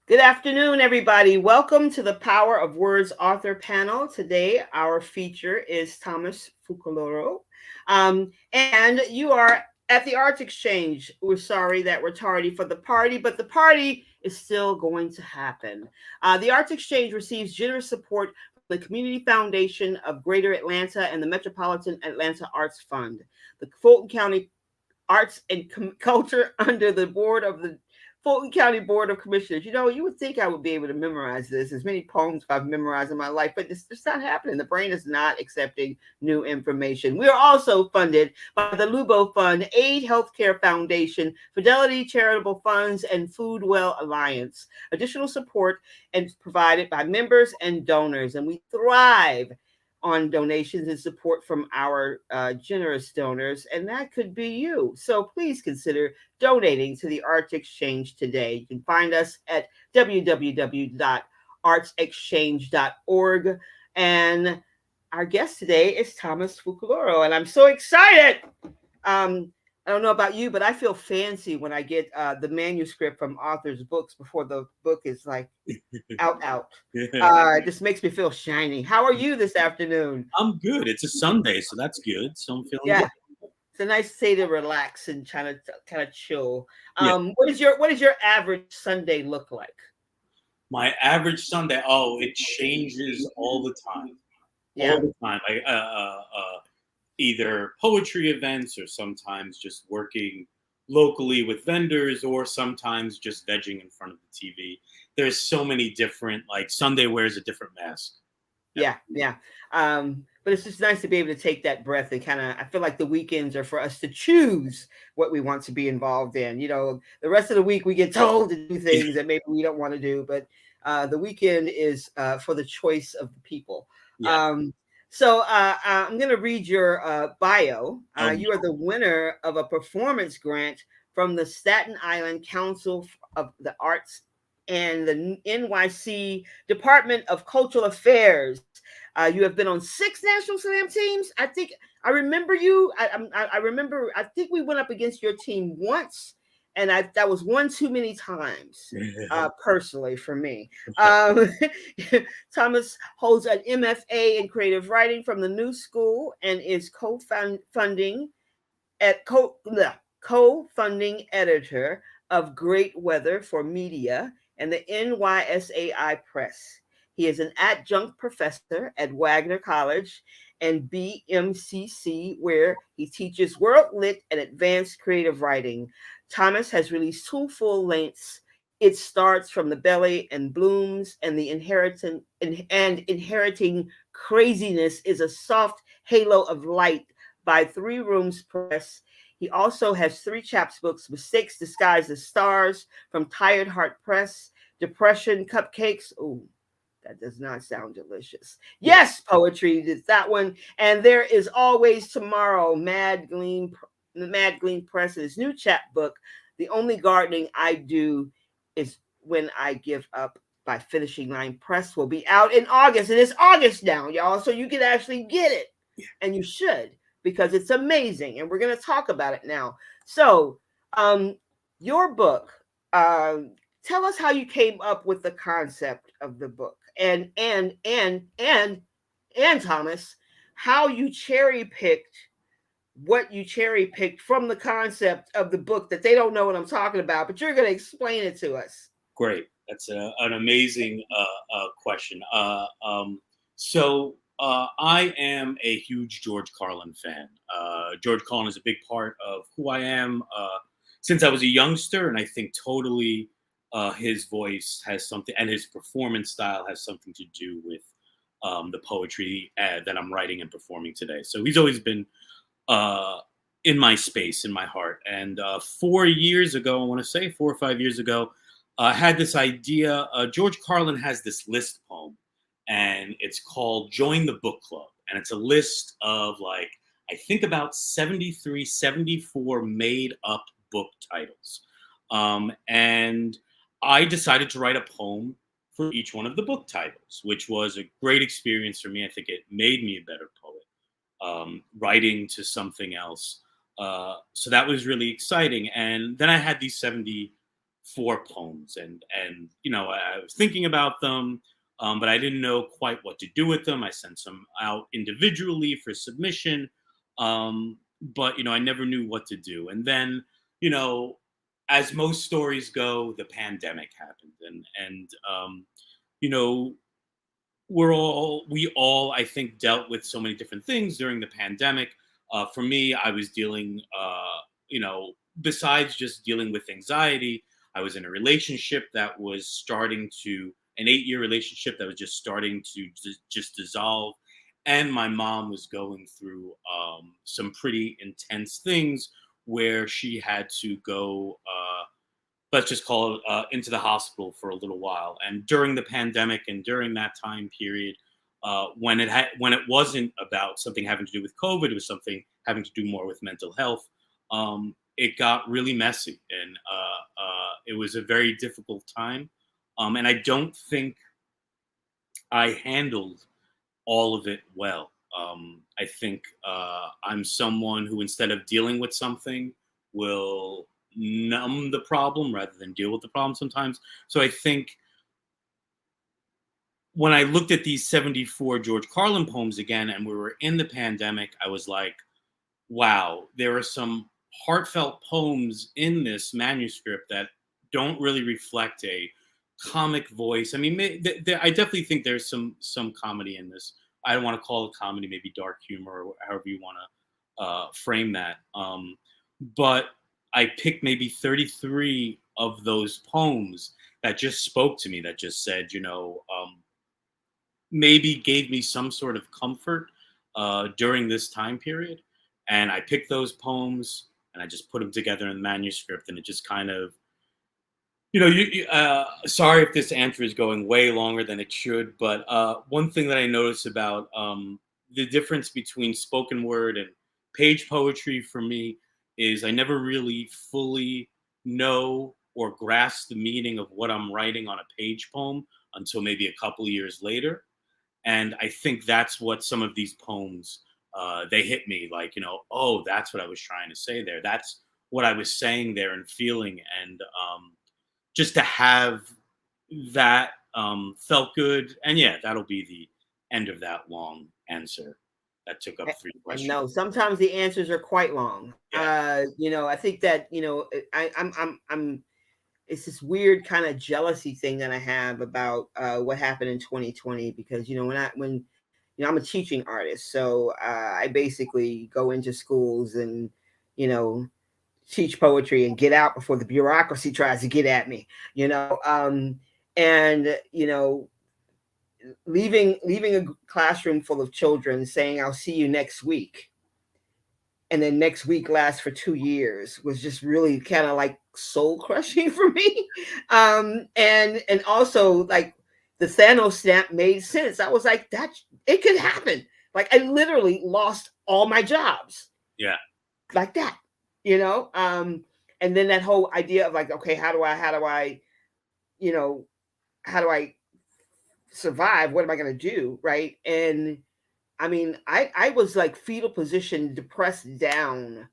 Good afternoon, everybody. Welcome to the Power of Words author panel. Today, our feature is Thomas Fucaloro. And you are at the Arts Exchange. We're sorry that we're tardy for the party, but the party is still going to happen. The Arts Exchange receives generous support from the Community Foundation of Greater Atlanta and the Metropolitan Atlanta Arts Fund. The Fulton County Arts and Culture under the board of the Fulton County Board of Commissioners. You know, you would think I would be able to memorize this, as many poems I've memorized in my life, but it's just not happening. The brain is not accepting new information. We are also funded by the Lubo Fund, Aid Healthcare Foundation, Fidelity Charitable Funds, and Food Well Alliance. Additional support is provided by members and donors, and we thrive on donations and support from our generous donors, and that could be you. So please consider donating to the Arts Exchange today. You can find us at www.artsexchange.org. And our guest today is Thomas Fucaloro, and I'm so excited. I don't know about you, but I feel fancy when I get the manuscript from authors' books before the book is like out. It just makes me feel shiny. How are you this afternoon? I'm good. It's a Sunday, so that's good. So I'm feeling Yeah, good. it's a nice day to relax and kind of chill. Yeah. What does your average Sunday look like? My average Sunday, it changes all the time. All Yeah, the time. Either poetry events or sometimes just working locally with vendors or sometimes just vegging in front of the TV. There's so many different, like Sunday wears a different mask. yeah. But it's just nice to be able to take that breath and I feel like the weekends are for us to choose what we want to be involved in. You know, the rest of the week we get told to do things that maybe we don't want to do, but the weekend is for the choice of the people. Yeah. I'm going to read your bio. Oh, You are the winner of a performance grant from the Staten Island Council of the Arts and the NYC Department of Cultural Affairs. You have been on 6 National Slam teams. I think I remember you. I remember. I think we went up against your team once, and that was one too many times. Personally, for me, um, Thomas holds an MFA in creative writing from the New School and is co-funding at co-funding editor of Great Weather for Media and the NYSAI Press. He is an adjunct professor at Wagner College and BMCC, where he teaches World Lit and Advanced Creative Writing. Thomas has released 2 full lengths. It starts from the belly and blooms, and the inheriting craziness is a soft halo of light by Three Rooms Press. He also has 3 chapbooks: Mistakes Disguised as Stars from Tired Heart Press, Depression Cupcakes. Ooh, that does not sound delicious. Yes, poetry is that one. And There Is Always Tomorrow, Mad Gleam Press, his new chapbook. The only gardening I do is when I give up by Finishing Line Press will be out in August. And it's August now, y'all. So you can actually get it. And you should, because it's amazing. And we're going to talk about it now. So, your book, tell us how you came up with the concept of the book, and Thomas, how you cherry picked from the concept of the book that they don't know what I'm talking about, but you're going to explain it to us. Great. That's an amazing question. I am a huge George Carlin fan. George Carlin is a big part of who I am since I was a youngster, and I think totally his voice has something, and his performance style has something to do with the poetry that I'm writing and performing today. So he's always been in my space, in my heart. And 4 years ago, I want to say 4 or 5 years ago, I had this idea. George Carlin has this list poem, and it's called Join the Book Club. And it's a list of, like, I think about 73, 74 made up book titles. And I decided to write a poem for each one of the book titles, which was a great experience for me. I think it made me a better poet, writing to something else. So that was really exciting. And then I had these 74 4 poems, and I was thinking about them, but I didn't know quite what to do with them. I sent some out individually for submission, but I never knew what to do. And then, you know, as most stories go, the pandemic happened, and you know, we all, I think, dealt with so many different things during the pandemic. For me, I was dealing, besides just dealing with anxiety, I was in a relationship that was starting to, an 8-year relationship that was just starting to just dissolve. And my mom was going through some pretty intense things where she had to go, let's just call it, into the hospital for a little while. And during the pandemic and during that time period, when it wasn't about something having to do with COVID, it was something having to do more with mental health. It got really messy, and it was a very difficult time. And I don't think I handled all of it well. I think I'm someone who, instead of dealing with something, will numb the problem rather than deal with the problem sometimes. So I think when I looked at these 74 George Carlin poems again, and we were in the pandemic, I was like, wow, there are some heartfelt poems in this manuscript that don't really reflect a comic voice. I mean, I definitely think there's some comedy in this. I don't want to call it comedy, maybe dark humor, or however you want to frame that. But I picked maybe 33 of those poems that just spoke to me, that just said, maybe gave me some sort of comfort during this time period. And I picked those poems and I just put them together in the manuscript, and it just kind of, sorry if this answer is going way longer than it should, but one thing that I noticed about the difference between spoken word and page poetry for me is I never really fully know or grasp the meaning of what I'm writing on a page poem until maybe a couple of years later. And I think that's what some of these poems, they hit me like, oh, that's what I was trying to say there. That's what I was saying there and feeling. And just to have that felt good. And yeah, that'll be the end of that long answer that took up 3 And questions. no, sometimes the answers are quite long. Yeah. I think that, I'm it's this weird kind of jealousy thing that I have about what happened in 2020, because when I'm a teaching artist, so I basically go into schools and you know teach poetry and get out before the bureaucracy tries to get at me, and leaving a classroom full of children saying I'll see you next week, and then next week lasts for 2 years, was just really kind of like soul crushing for me. And also, like, the Thanos snap made sense. I was like, that it could happen. Like, I literally lost all my jobs Yeah. like that, and then that whole idea of like, okay, you know how do I survive? What am I going to do? Right. And I mean, I was like fetal position, depressed down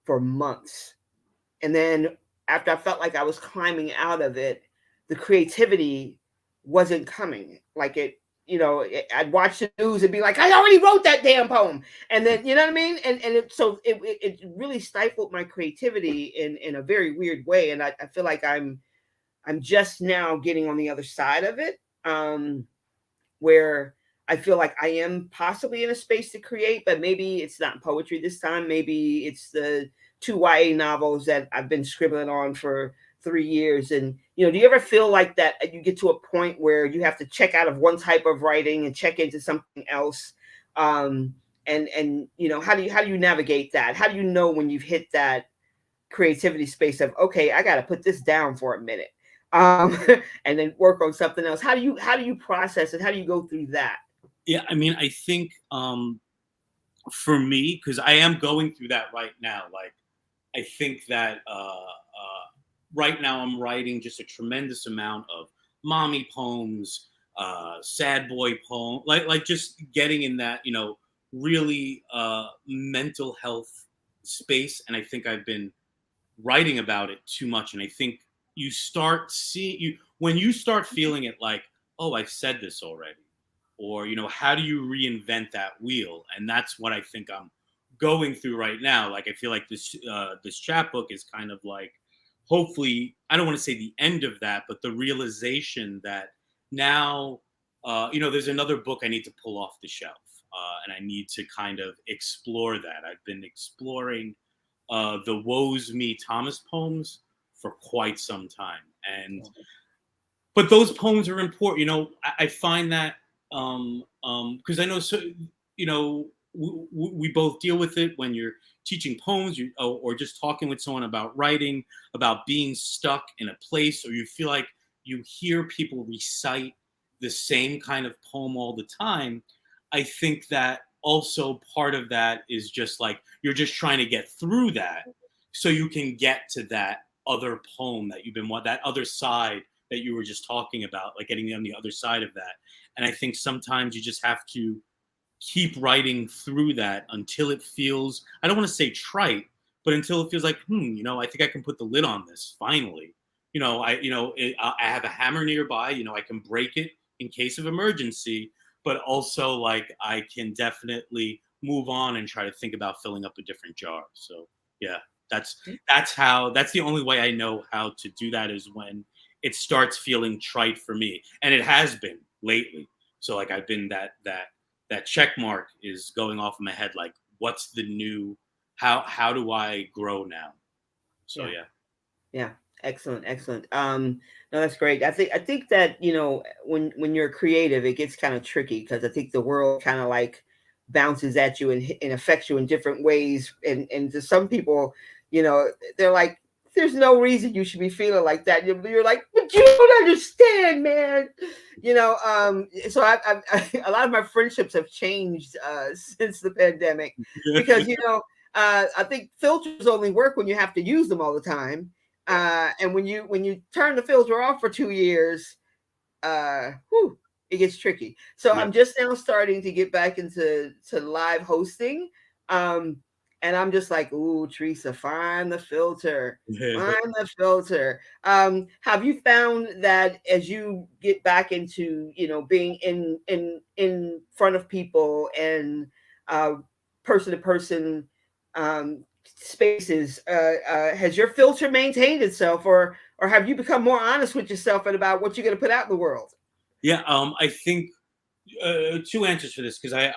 for months. And then after I felt like I was climbing out of it, the creativity wasn't coming. Like I'd watch the news and be like, I already wrote that damn poem. And then, you know what I mean? And it really stifled my creativity in a very weird way. And I feel like I'm just now getting on the other side of it. Where I feel like I am possibly in a space to create, but maybe it's not poetry this time. Maybe it's the 2 YA novels that I've been scribbling on for 3 years. And, do you ever feel like that you get to a point where you have to check out of one type of writing and check into something else? And how do you navigate that? How do you know when you've hit that creativity space of, okay, I got to put this down for a minute, and then work on something else? How do you process it? How do you go through that? Yeah. I mean, I think for me, because I am going through that right now, like, I think that right now I'm writing just a tremendous amount of mommy poems, sad boy poem, like just getting in that, really mental health space. And I think I've been writing about it too much. And I think you start seeing you when you start feeling it like, oh, I've said this already, or how do you reinvent that wheel? And that's what I think I'm going through right now. Like, I feel like this chapbook is kind of like, hopefully, I don't want to say the end of that, but the realization that now, there's another book I need to pull off the shelf, and I need to kind of explore that. I've been exploring the Woe's Me Thomas poems for quite some time, but those poems are important. I find that because I know, so we both deal with it when you're teaching poems, or just talking with someone about writing, about being stuck in a place, or you feel like you hear people recite the same kind of poem all the time. I think that also part of that is just like you're just trying to get through that so you can get to that other poem that you've been that other side that you were just talking about, like getting on the other side of that. And I think sometimes you just have to keep writing through that until it feels, I don't want to say trite, but until it feels like, I think I can put the lid on this finally. I have a hammer nearby, I can break it in case of emergency, but also like I can definitely move on and try to think about filling up a different jar. So yeah, that's the only way I know how to do that, is when it starts feeling trite for me. And it has been lately. So like I've been that check mark is going off in my head, like, what's the new, how do I grow now? So yeah. Excellent. No, that's great. I think that when you're creative, it gets kind of tricky, because I think the world kind of like bounces at you and affects you in different ways, and to some people, they're like, there's no reason you should be feeling like that. You're like, but you don't understand, man. So a lot of my friendships have changed since the pandemic, because I think filters only work when you have to use them all the time. And when you turn the filter off for 2 years, it gets tricky. So I'm just now starting to get back into live hosting. And I'm just like, ooh, Theresa, find the filter. Find the filter. Have you found that as you get back into, being in front of people and person to person spaces, has your filter maintained itself, or have you become more honest with yourself and about what you're going to put out in the world? Yeah, I think two answers for this, because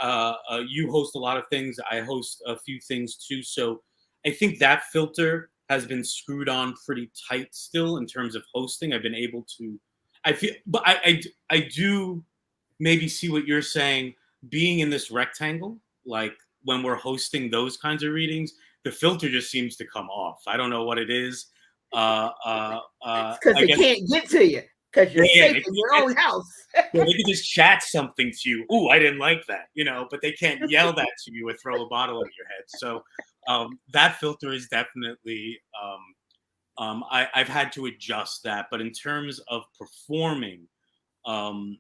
you host a lot of things, I host a few things too. So I think that filter has been screwed on pretty tight still in terms of hosting. I've been able to, I feel, but I do maybe see what you're saying, being in this rectangle, like when we're hosting those kinds of readings, the filter just seems to come off. I don't know what it is. It's because they can't get to you, because you're safe in your own house. They could just chat something to you. Ooh, I didn't like that, but they can't yell that to you or throw a bottle at your head. So that filter is definitely, I've had to adjust that. But in terms of performing, no,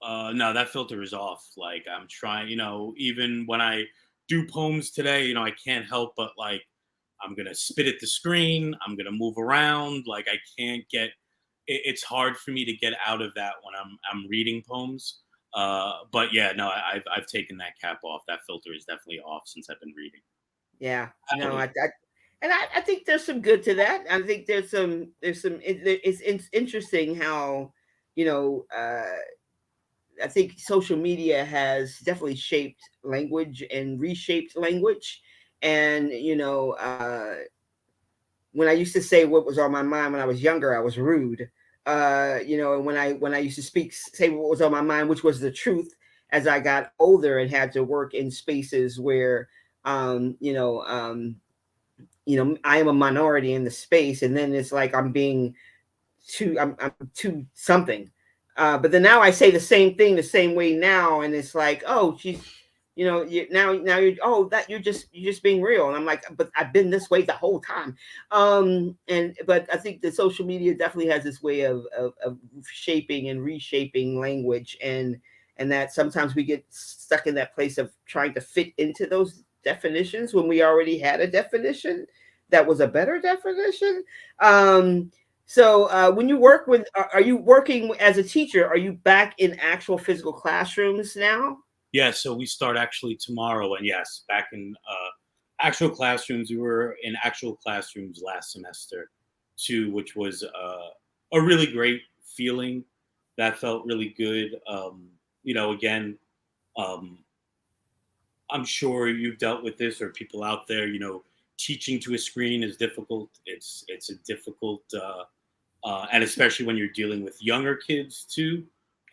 that filter is off. Like, I'm trying, even when I do poems today, I can't help but like, I'm going to spit at the screen. I'm going to move around. Like, I can't get, it's hard for me to get out of that when I'm reading poems. But yeah, no, I've taken that cap off. That filter is definitely off since I've been reading. Yeah, no, I think there's some good to that. I think it's interesting how, I think social media has definitely shaped language and reshaped language. And, when I used to say what was on my mind when I was younger, I was rude. And when I used to say what was on my mind, which was the truth, as I got older and had to work in spaces where, I am a minority in the space, and then it's like I'm too something. But then now I say the same thing the same way now, and it's like, oh, she's, now you're, oh, that you're just being real, and I'm like, but I've been this way the whole time. But I think the social media definitely has this way of shaping and reshaping language, and that sometimes we get stuck in that place of trying to fit into those definitions when we already had a definition that was a better definition. So when you work with, are you working as a teacher? Are you back in actual physical classrooms now? Yeah, so we start actually tomorrow, and yes, back in actual classrooms. We were in actual classrooms last semester too, which was a really great feeling. That felt really good. Again, um, I'm sure you've dealt with this, or people out there. Teaching to a screen is difficult. It's a difficult, and especially when you're dealing with younger kids too.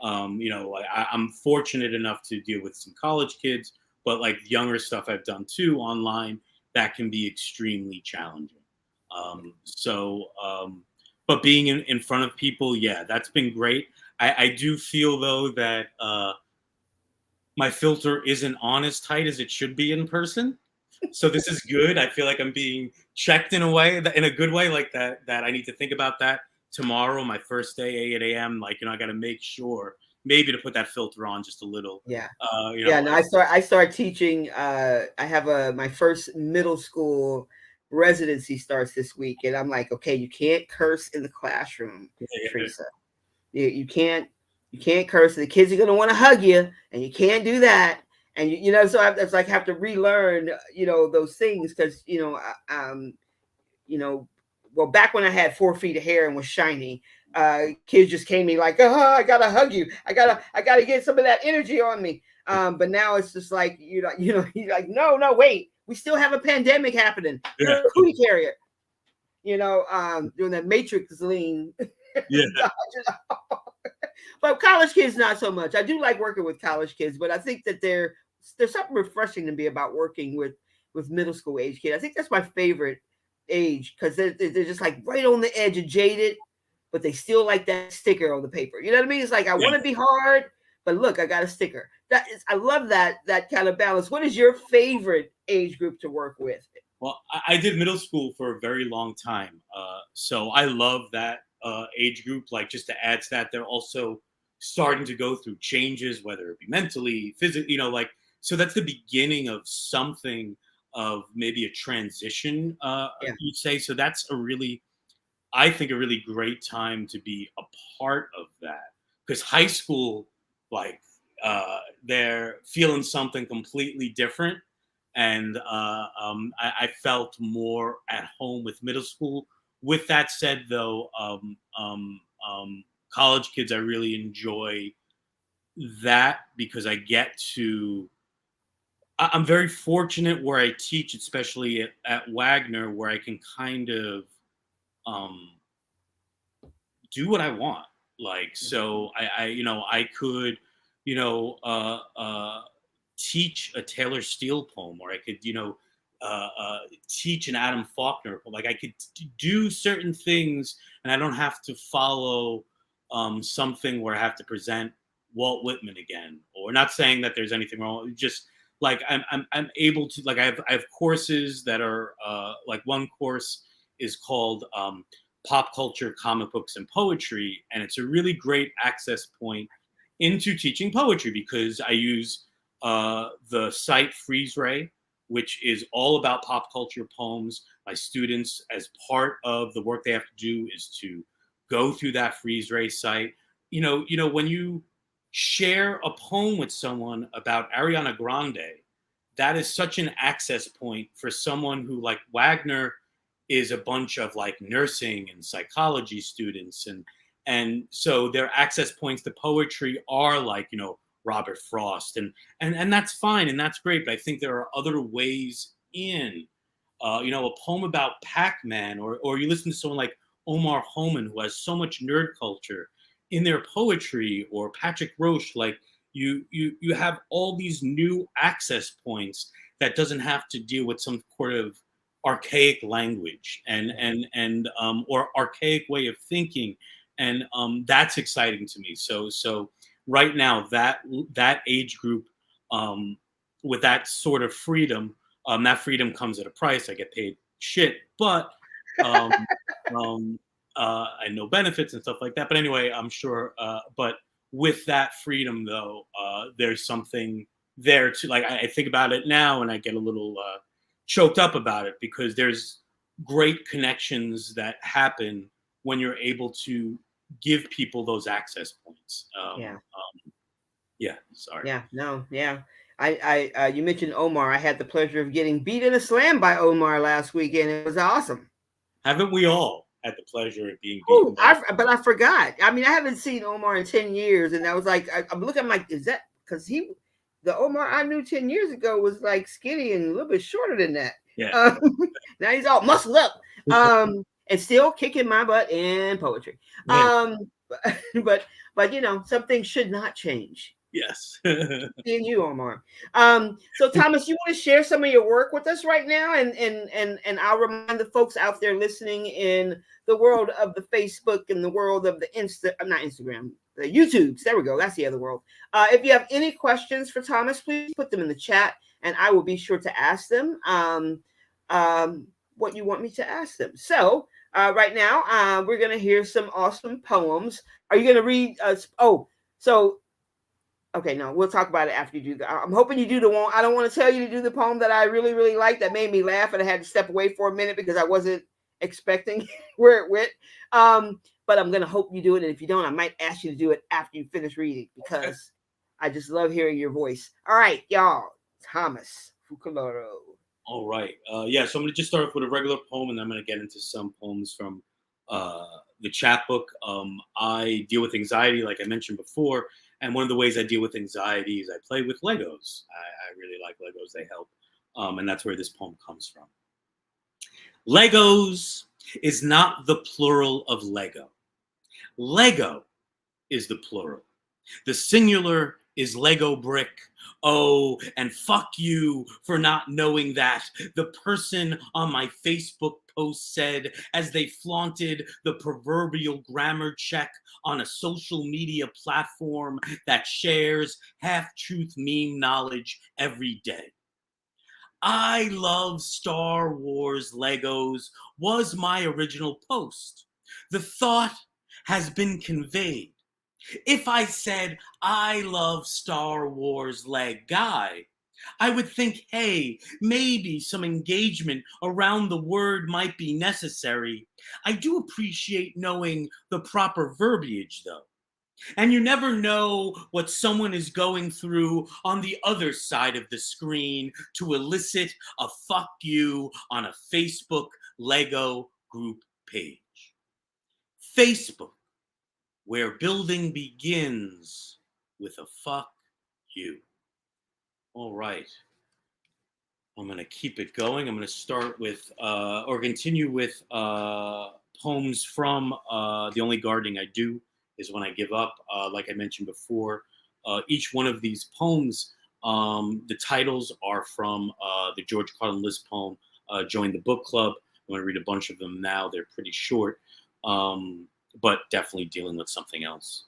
I'm fortunate enough to deal with some college kids, but like younger stuff I've done too online, that can be extremely challenging. But being in front of people, yeah, that's been great. I do feel though that my filter isn't on as tight as it should be in person. So this is good. I feel like I'm being checked in a way, in a good way, like that I need to think about that tomorrow, my first day, 8 a.m. Like, I got to make sure maybe to put that filter on just a little. Yeah. Uh, you Yeah, know, no, I start teaching. I have my first middle school residency starts this week, and I'm like, okay, you can't curse in the classroom, yeah, Teresa. You can't curse. The kids are gonna want to hug you, and you can't do that. And so it's like have to relearn, those things because you know, well, back when I had 4 feet of hair and was shiny, kids just came to me like, oh, I gotta hug you. I gotta get some of that energy on me. But now it's just like, you're like, no, no, wait, we still have a pandemic happening. yeah, You're a cootie carrier, doing that matrix lean. yeah, But college kids, not so much. I do like working with college kids, but I think that there's something refreshing to me about working with middle school age kids. I think that's my favorite age because they're just like right on the edge of jaded, but they still like that sticker on the paper. You know what I mean? It's like I yeah. want to be hard, but look, I got a sticker. I love that kind of balance. What is your favorite age group to work with? Well, I did middle school for a very long time, so I love that age group. Like, just to add to that, they're also starting to go through changes, whether it be mentally, physically. So that's the beginning of something, of maybe a transition. Yeah, You'd say so. That's I think, a really great time to be a part of that, because high school, like, they're feeling something completely different, and I felt more at home with middle school. With that said, though, college kids, I really enjoy that because I'm very fortunate where I teach, especially at Wagner, where I can kind of um, do what I want. Like, so I could, you know, uh, uh, teach a Taylor Steele poem, or I could, teach an Adam Faulkner poem. Like, I could do certain things, and I don't have to follow something where I have to present Walt Whitman again. Or, not saying that there's anything wrong, just like I'm able to, like, I have courses that are like, one course is called pop culture, comic books, and poetry. And it's a really great access point into teaching poetry because I use the site Freeze Ray, which is all about pop culture poems. My students, as part of the work they have to do, is to go through that Freeze Ray site. When you share a poem with someone about Ariana Grande, that is such an access point for someone who, like, Wagner is a bunch of like nursing and psychology students, and so their access points to poetry are like, Robert Frost, and that's fine, and that's great, but I think there are other ways in. A poem about Pac-Man, or you listen to someone like Omar Homan, who has so much nerd culture in their poetry, or Patrick Roche. Like, you have all these new access points that doesn't have to deal with some sort of archaic language or archaic way of thinking, and that's exciting to me. So right now, that age group, with that sort of freedom, that freedom comes at a price. I get paid shit, but um, and no benefits and stuff like that. But anyway, I'm sure. But with that freedom, though, there's something there to, like, I think about it now and I get a little choked up about it, because there's great connections that happen when you're able to give people those access points. Yeah. Yeah, sorry. Yeah, no, yeah. You mentioned Omar. I had the pleasure of getting beat in a slam by Omar last weekend. It was awesome. Haven't we all had the pleasure of being beaten by? But I forgot. I mean, I haven't seen Omar in 10 years, and I was like, I'm looking, I'm like, is that because the Omar I knew 10 years ago was like skinny and a little bit shorter than that. Yeah. Now he's all muscled up, and still kicking my butt in poetry. Yeah. But some things should not change. Yes. Seeing you, Omar. So Thomas, you want to share some of your work with us right now, and I'll remind the folks out there listening in the world of the Facebook and the world of the not Instagram, the YouTubes. There we go. That's the other world. If you have any questions for Thomas, please put them in the chat, and I will be sure to ask them what you want me to ask them. So right now, we're gonna hear some awesome poems. Are you gonna read? Okay, no, we'll talk about it after you do that. I'm hoping you do the one. I don't want to tell you to do the poem that I really, really like that made me laugh, and I had to step away for a minute because I wasn't expecting where it went. But I'm gonna hope you do it, and if you don't, I might ask you to do it after you finish reading because I just love hearing your voice. All right, y'all, Thomas Fucaloro. All right. Yeah, so I'm going to just start off with a regular poem, and then I'm going to get into some poems from the chapbook. I deal with anxiety, like I mentioned before, and one of the ways I deal with anxiety is I play with Legos. I really like Legos. They help. And that's where this poem comes from. Legos is not the plural of Lego. Lego is the plural. The singular is Lego brick. Oh, and fuck you for not knowing that. The person on my Facebook post said as they flaunted the proverbial grammar check on a social media platform that shares half-truth meme knowledge every day. I love Star Wars Legos was my original post. The thought has been conveyed. If I said I love Star Wars leg guy, I would think, hey, maybe some engagement around the word might be necessary. I do appreciate knowing the proper verbiage, though. And you never know what someone is going through on the other side of the screen to elicit a fuck you on a Facebook Lego group page. Facebook, where building begins with a fuck you. All right. I'm going to keep it going. I'm going to start with, or continue with poems from The Only Gardening I Do Is When I Give Up. Like I mentioned before, each one of these poems, the titles are from the George Carlin List poem, Join the Book Club. I'm going to read a bunch of them now. They're pretty short. But definitely dealing with something else.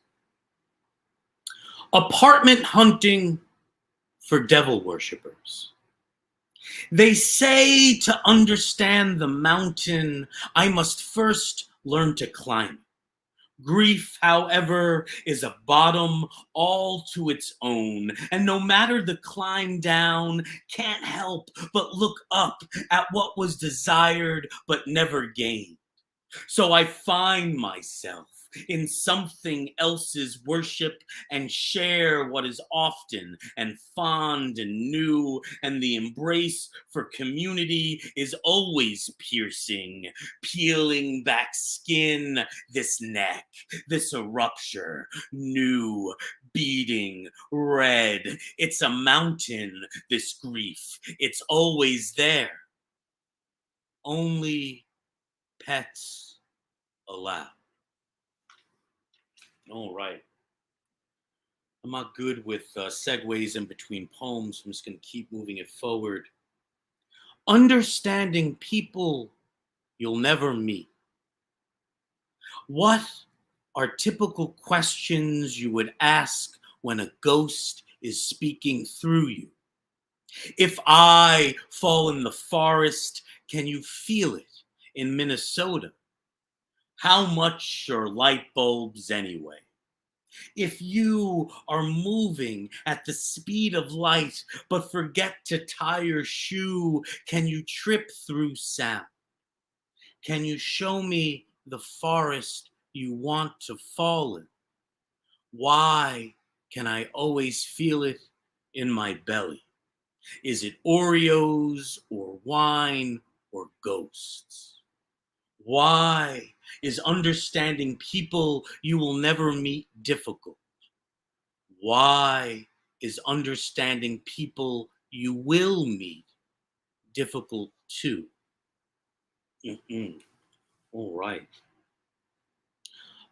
Apartment hunting for devil worshippers. They say to understand the mountain, I must first learn to climb. Grief, however, is a bottom all to its own, and no matter the climb down, can't help but look up at what was desired but never gained. So I find myself in something else's worship and share what is often and fond and new, and the embrace for community is always piercing, peeling back skin, this neck, this rupture, new, beating, red. It's a mountain, this grief. It's always there. Only pets allowed. All right. I'm not good with segues in between poems. I'm just going to keep moving it forward. Understanding people you'll never meet. What are typical questions you would ask when a ghost is speaking through you? If I fall in the forest, can you feel it in Minnesota? How much are light bulbs anyway? If you are moving at the speed of light but forget to tie your shoe, can you trip through sound? Can you show me the forest you want to fall in? Why can I always feel it in my belly? Is it Oreos or wine or ghosts? Why is understanding people you will never meet difficult? Why is understanding people you will meet difficult too? All right.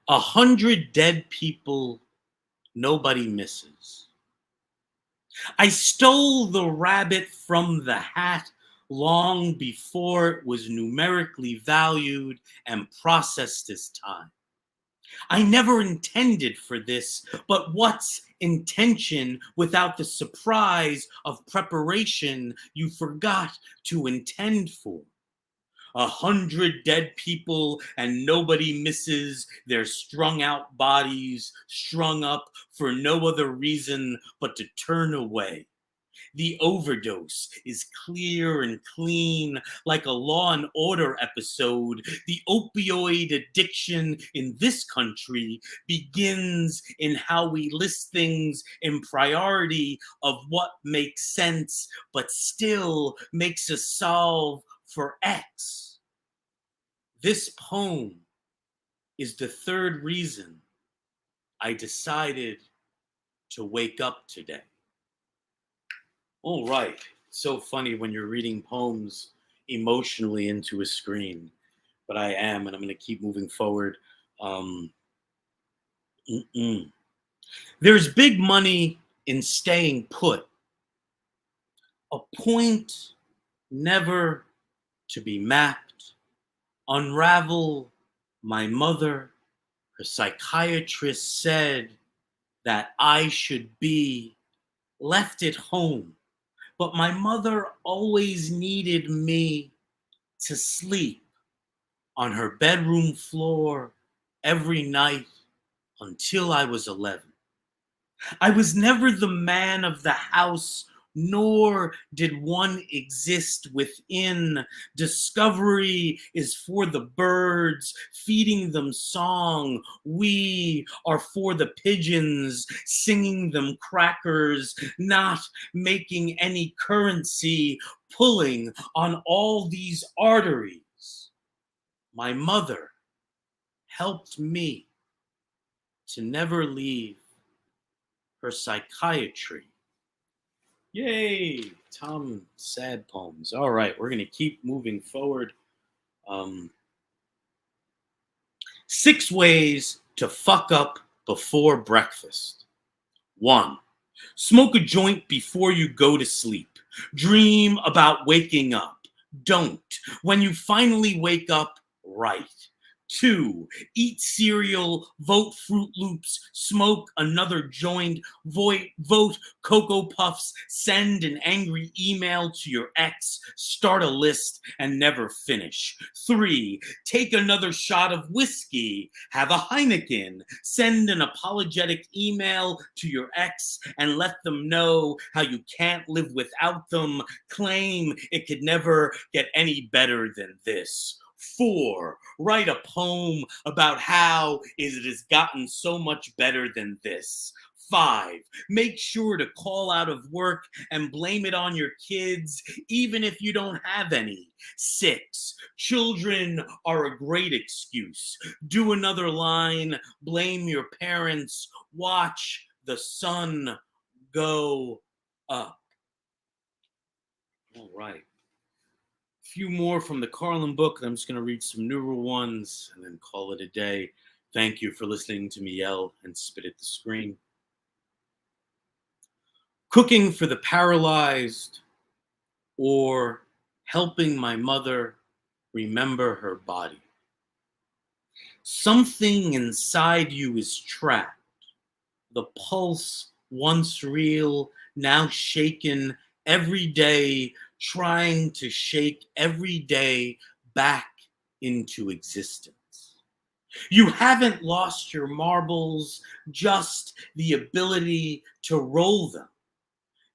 100 dead people nobody misses. I stole the rabbit from the hat long before it was numerically valued and processed as time. I never intended for this, but what's intention without the surprise of preparation you forgot to intend for? 100 dead people and nobody misses their strung out bodies, strung up for no other reason but to turn away. The overdose is clear and clean, like a Law and Order episode. The opioid addiction in this country begins in how we list things in priority of what makes sense, but still makes us solve for X. This poem is the third reason I decided to wake up today. All right. It's so funny when you're reading poems emotionally into a screen, but I am, and I'm going to keep moving forward. There's big money in staying put, a point never to be mapped. Unravel my mother, her psychiatrist said that I should be left at home. But my mother always needed me to sleep on her bedroom floor every night until I was 11. I was never the man of the house, nor did one exist within. Discovery is for the birds, feeding them song. We are for the pigeons, singing them crackers, not making any currency, pulling on all these arteries. My mother helped me to never leave her psychiatry. Yay, Tom sad poems. All right, we're going to keep moving forward. 6 ways to fuck up before breakfast. 1, smoke a joint before you go to sleep. Dream about waking up. Don't. When you finally wake up, right. 2, eat cereal, vote Fruit Loops, smoke another joint, vote Cocoa Puffs, send an angry email to your ex, start a list, and never finish. 3, take another shot of whiskey, have a Heineken, send an apologetic email to your ex and let them know how you can't live without them, claim it could never get any better than this. 4, write a poem about how it has gotten so much better than this. 5, make sure to call out of work and blame it on your kids, even if you don't have any. 6, children are a great excuse. Do another line, blame your parents, watch the sun go up. All right. Few more from the Carlin book. I'm just going to read some newer ones and then call it a day. Thank you for listening to me yell and spit at the screen. Cooking for the paralyzed, or helping my mother remember her body. Something inside you is trapped. The pulse, once real, now shaken every day, trying to shake every day back into existence. You haven't lost your marbles, just the ability to roll them.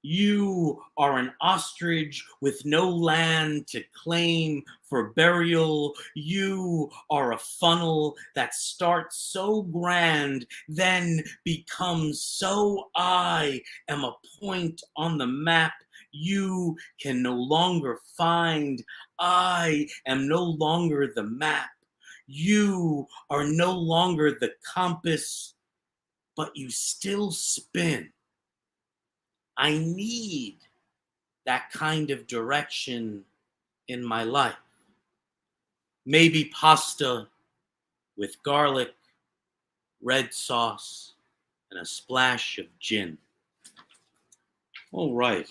You are an ostrich with no land to claim for burial. You are a funnel that starts so grand, then becomes so I am a point on the map you can no longer find. I am no longer the map. You are no longer the compass, but you still spin. I need that kind of direction in my life. Maybe pasta with garlic, red sauce, and a splash of gin. All right,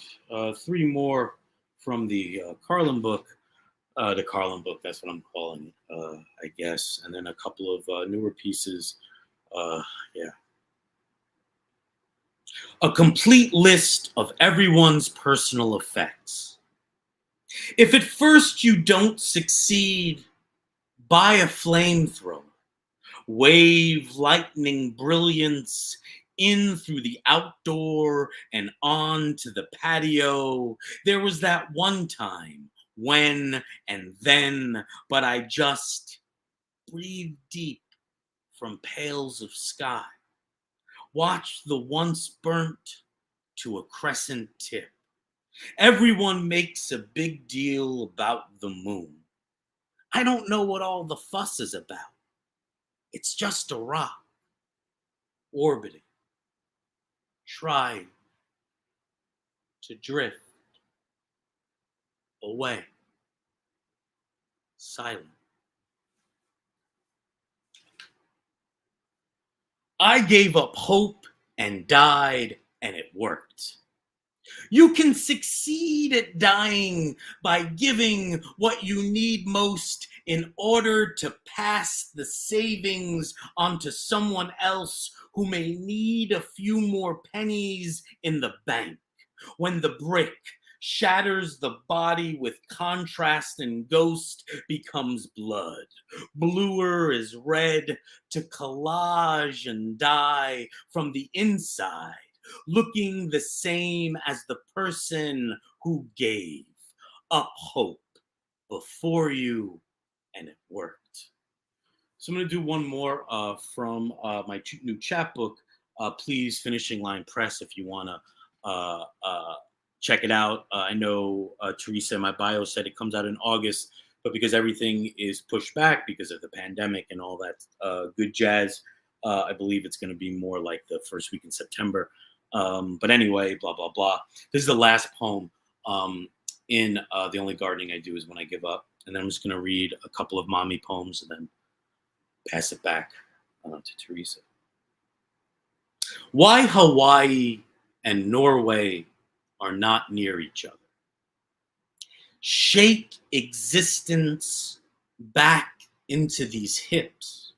three more from the Carlin book. The Carlin book, that's what I'm calling it, I guess. And then a couple of newer pieces. Yeah. A complete list of everyone's personal effects. If at first you don't succeed, buy a flamethrower. Wave lightning brilliance in through the outdoor and on to the patio. There was that one time when and then, but I just breathed deep from pails of sky. Watch the once burnt to a crescent tip. Everyone makes a big deal about the moon. I don't know what all the fuss is about. It's just a rock, orbiting, trying to drift away, silent. I gave up hope and died, and it worked. You can succeed at dying by giving what you need most in order to pass the savings onto someone else who may need a few more pennies in the bank. When the brick shatters the body with contrast and ghost becomes blood. Bluer is red to collage and die from the inside, looking the same as the person who gave up hope before you, and it worked. So I'm going to do one more from my new chapbook. Please, Finishing Line Press, if you want to check it out. I know Theresa in my bio said it comes out in August, but because everything is pushed back because of the pandemic and all that good jazz, I believe it's going to be more like the first week in September. But anyway, blah, blah, blah. This is the last poem in The Only Gardening I Do Is When I Give Up. And then I'm just going to read a couple of mommy poems and then pass it back to Theresa. Why Hawaii and Norway are not near each other. Shake existence back into these hips.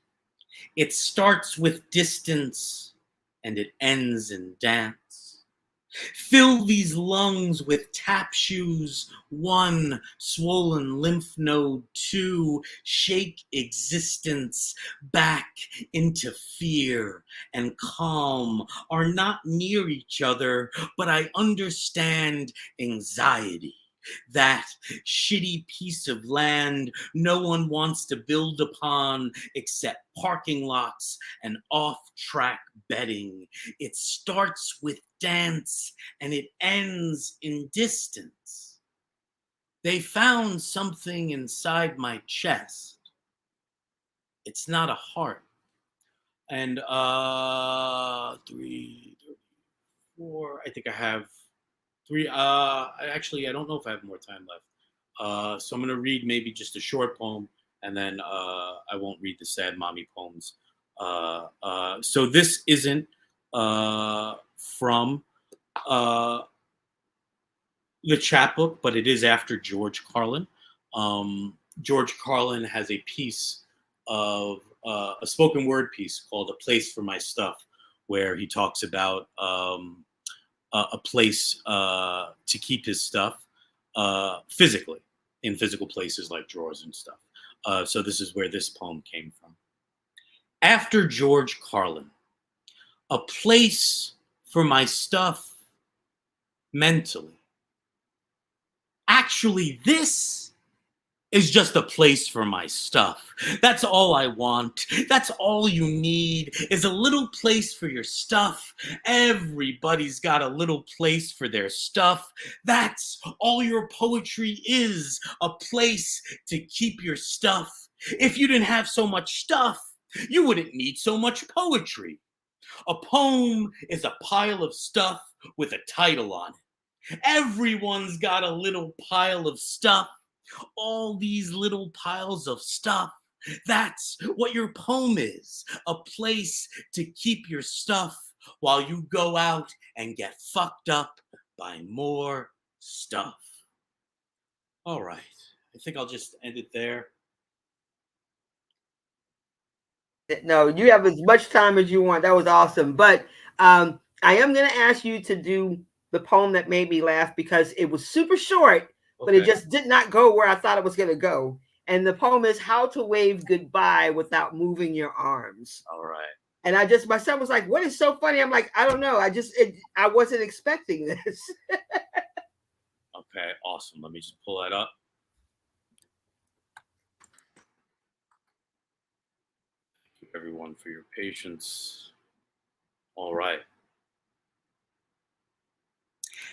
It starts with distance and it ends in dance. Fill these lungs with tap shoes, 1, swollen lymph node, 2, shake existence back into fear and calm are not near each other, but I understand anxiety. That shitty piece of land no one wants to build upon except parking lots and off-track betting. It starts with dance and it ends in distance. They found something inside my chest. It's not a heart. And 3, 4, I think I have 3. Actually, I don't know if I have more time left. So I'm going to read maybe just a short poem, and then I won't read the sad mommy poems. So this isn't from the chapbook, but it is after George Carlin. George Carlin has a piece of a spoken word piece called "A Place for My Stuff," where he talks about a place to keep his stuff physically, in physical places like drawers and stuff. So this is where this poem came from. After George Carlin, a place for my stuff mentally. Actually, this is just a place for my stuff. That's all I want. That's all you need is a little place for your stuff. Everybody's got a little place for their stuff. That's all your poetry is, a place to keep your stuff. If you didn't have so much stuff, you wouldn't need so much poetry. A poem is a pile of stuff with a title on it. Everyone's got a little pile of stuff. All these little piles of stuff. That's what your poem is, a place to keep your stuff while you go out and get fucked up by more stuff. All right, I think I'll just end it there. No, you have as much time as you want. That was awesome. But I am going to ask you to do the poem that made me laugh because it was super short, but it just did not go where I thought it was going to go. And the poem is How to Wave Goodbye Without Moving Your Arms. All right. And my son was like, what is so funny? I'm like, I don't know. I wasn't expecting this. Okay, awesome. Let me just pull that up. Thank you, everyone, for your patience. All right.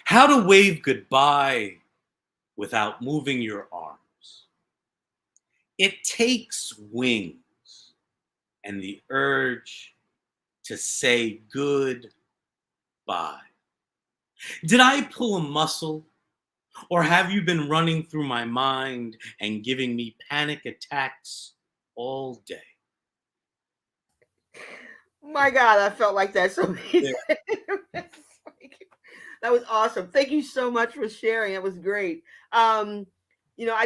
How to wave goodbye without moving your arms. It takes wings and the urge to say goodbye. Did I pull a muscle, or have you been running through my mind and giving me panic attacks all day? My God, I felt like that so many Yeah. That was awesome. Thank you so much for sharing. It was great. I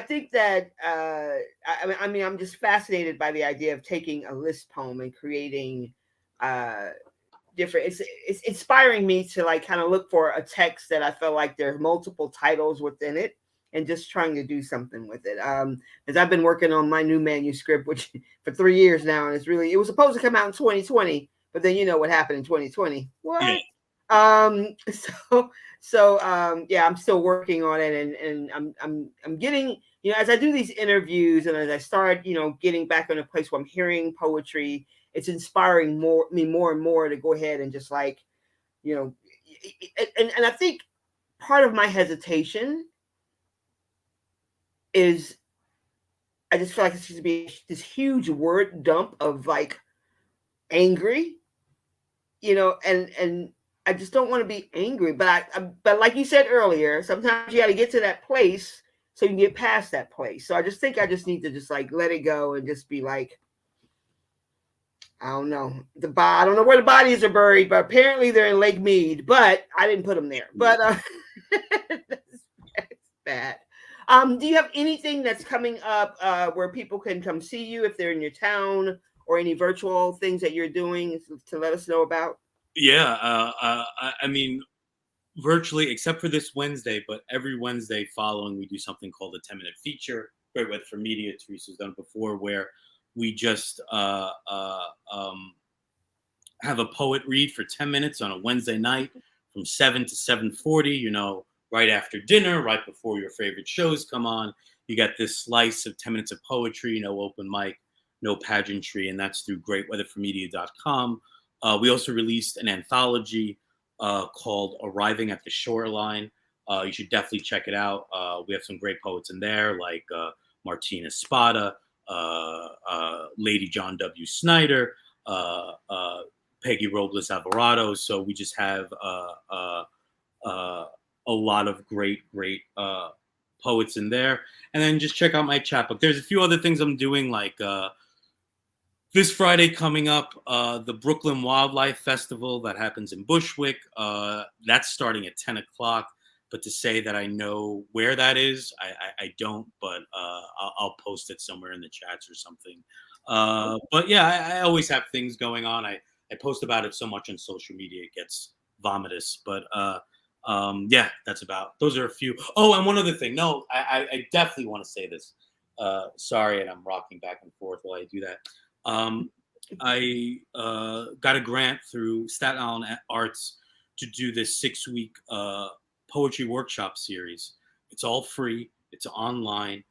think that I'm just fascinated by the idea of taking a list poem and creating different. It's inspiring me to like kind of look for a text that I feel like there's multiple titles within it, and just trying to do something with it. As I've been working on my new manuscript, which for 3 years now, and it was supposed to come out in 2020, but then you know what happened in 2020. What? Yeah. Yeah, I'm still working on it, and I'm getting, as I do these interviews and as I start, getting back in a place where I'm hearing poetry, it's inspiring me more and more to go ahead and just like, and I think part of my hesitation is I just feel like it's going to be this huge word dump of like angry, and I just don't want to be angry. But like you said earlier, sometimes you got to get to that place so you can get past that place. So I just think I just need to just like let it go and just be like, I don't know. I don't know where the bodies are buried, but apparently they're in Lake Mead. But I didn't put them there. But that's bad. Do you have anything that's coming up where people can come see you if they're in your town, or any virtual things that you're doing to let us know about? Yeah, I mean, virtually, except for this Wednesday, but every Wednesday following, we do something called a 10-minute feature. Great with for media. Theresa's done it before, where we just have a poet read for 10 minutes on a Wednesday night from 7 to 7:40. Right after dinner, right before your favorite shows come on, you get this slice of 10 minutes of poetry. No open mic, no pageantry, and that's through greatweatherformedia.com. We also released an anthology called Arriving at the Shoreline. You should definitely check it out. We have some great poets in there, like Martina Spada, Lady John W. Snyder, Peggy Robles Alvarado. So we just have a lot of great poets in there. And then just check out my chapbook. There's a few other things I'm doing, like this Friday coming up, the Brooklyn Wildlife Festival that happens in Bushwick. That's starting at 10 o'clock. But to say that I know where that is, I don't. But I'll post it somewhere in the chats or something. But yeah, I always have things going on. I post about it so much on social media, it gets vomitous. But yeah, those are a few. Oh, and one other thing. No, I definitely want to say this. Sorry, and I'm rocking back and forth while I do that. I got a grant through Staten Island Arts to do this 6-week poetry workshop series. It's all free. It's online.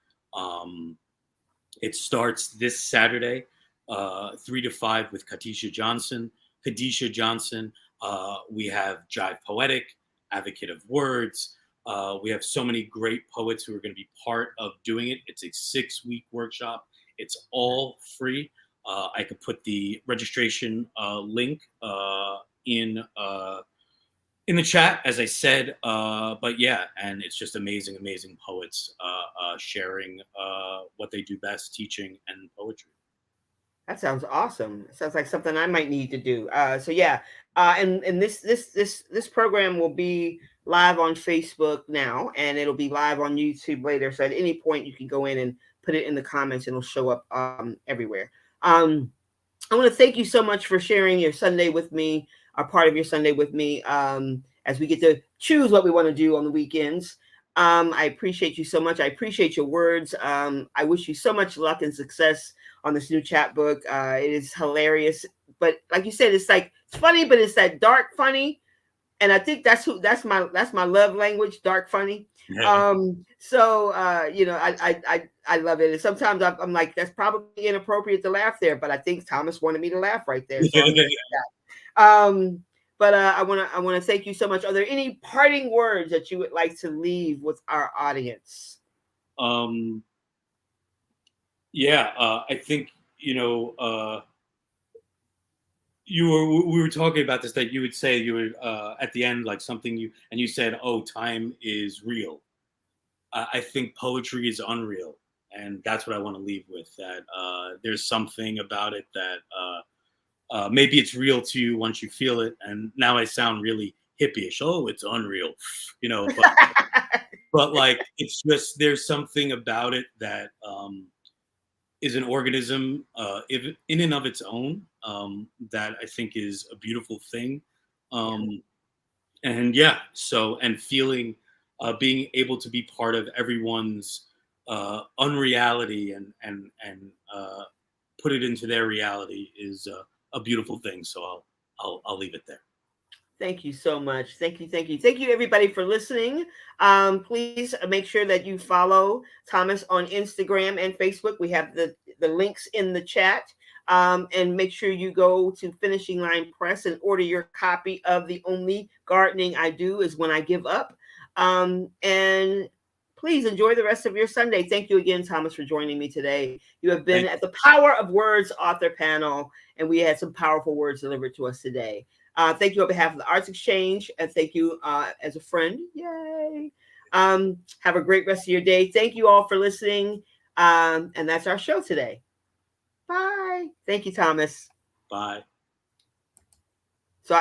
It starts this Saturday, 3 to 5 with Khadisha Johnson. We have Jive Poetic, Advocate of Words. We have so many great poets who are going to be part of doing it. It's a 6-week workshop. It's all free. I could put the registration link in the chat, as I said. But yeah, and it's just amazing poets sharing what they do best, teaching and poetry. That sounds awesome. It sounds like something I might need to do. So yeah, and this program will be live on Facebook now, and it'll be live on YouTube later. So at any point, you can go in and put it in the comments, and it'll show up everywhere. I want to thank you so much for sharing your Sunday with me, or part of your Sunday with me, as we get to choose what we want to do on the weekends. I appreciate you so much. I appreciate your words. I wish you so much luck and success on this new chapbook. It is hilarious, but like you said, it's funny, but it's that dark funny, and I think that's my love language, dark funny. Yeah. So I love it, and sometimes I'm like, that's probably inappropriate to laugh there, but I think Thomas wanted me to laugh right there, so I'm gonna do that. But I want to thank you so much. Are there any parting words that you would like to leave with our audience? Yeah, I think, we were talking about this, that you would say, you would at the end, like something you said, oh, time is real. I think poetry is unreal, and that's what I want to leave with. That there's something about it that maybe it's real to you once you feel it. And now I sound really hippie-ish. Oh, it's unreal, but like, it's just, there's something about it that is an organism in and of its own, that I think is a beautiful thing. And yeah, and feeling, being able to be part of everyone's unreality and put it into their reality is a beautiful thing. So I'll leave it there. Thank you so much. Thank you, everybody, for listening. Please make sure that you follow Thomas on Instagram and Facebook. We have the links in the chat. And make sure you go to Finishing Line Press and order your copy of The Only Gardening I Do Is When I Give Up. And please enjoy the rest of your Sunday. Thank you again, Thomas, for joining me today. You have been at the Power of Words author panel, and we had some powerful words delivered to us today. Thank you on behalf of the ArtsXchange, and thank you as a friend. Yay! Have a great rest of your day. Thank you all for listening. And that's our show today. Bye. Thank you, Thomas. Bye. So